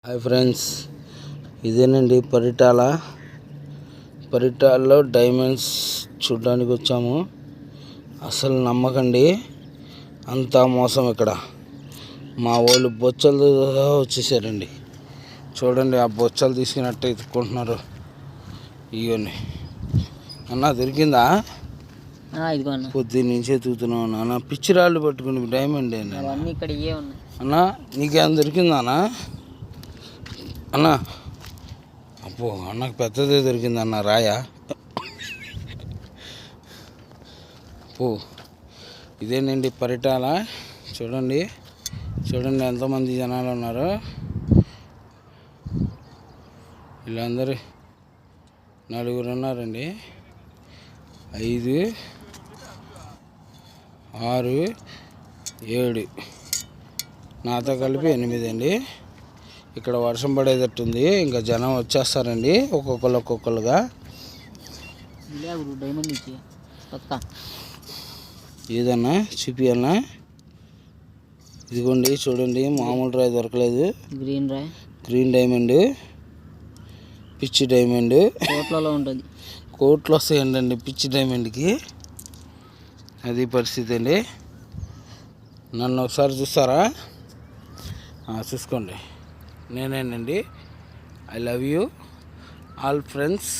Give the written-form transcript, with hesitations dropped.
Hi friends, ఇదేనండి పరిటాలలో diamonds చూడడానికి వచ్చాము. అసలు నమ్మకండి, అంతా మోసం. ఇక్కడ మా వాళ్ళు బొచ్చలు వచ్చేసారండి. చూడండి, ఆ బొచ్చలు తీసుకున్నట్టు ఎత్తుకుంటున్నారు. ఇవన్నీ అన్న దొరికిందా? పొద్దున్నుంచి ఎత్తుకుతున్నావు అన్న. పిచ్చి రాళ్ళు పట్టుకుని డైమండ్ అన్న. నీకేమైనా దొరికిందా అన్న? అబ్బో, అన్నకు పెద్దదే దొరికిందన్న, రాయా. అబ్బో, ఇదేనండి పరిటాల. చూడండి ఎంతమంది జనాలు ఉన్నారు. వీళ్ళందరూ 4 ఉన్నారండి. 5, 6, 7 నాతో కలిపి 8 అండి. ఇక్కడ వర్షం పడేటట్టుంది. ఇంకా జనం వచ్చేస్తారండి ఒక్కొక్కరుగా. ఏదన్నా చూపియన్నా? ఇదిగోండి చూడండి, మామూలు రాయి దొరకలేదు. గ్రీన్ డైమండ్, పిచ్చి డైమండ్. కోట్లు వస్తాయండి పిచ్చి డైమండ్కి. అది పరిస్థితి అండి. నన్ను ఒకసారి చూస్తారా? చూసుకోండి, నేనేనండి. I love you all friends.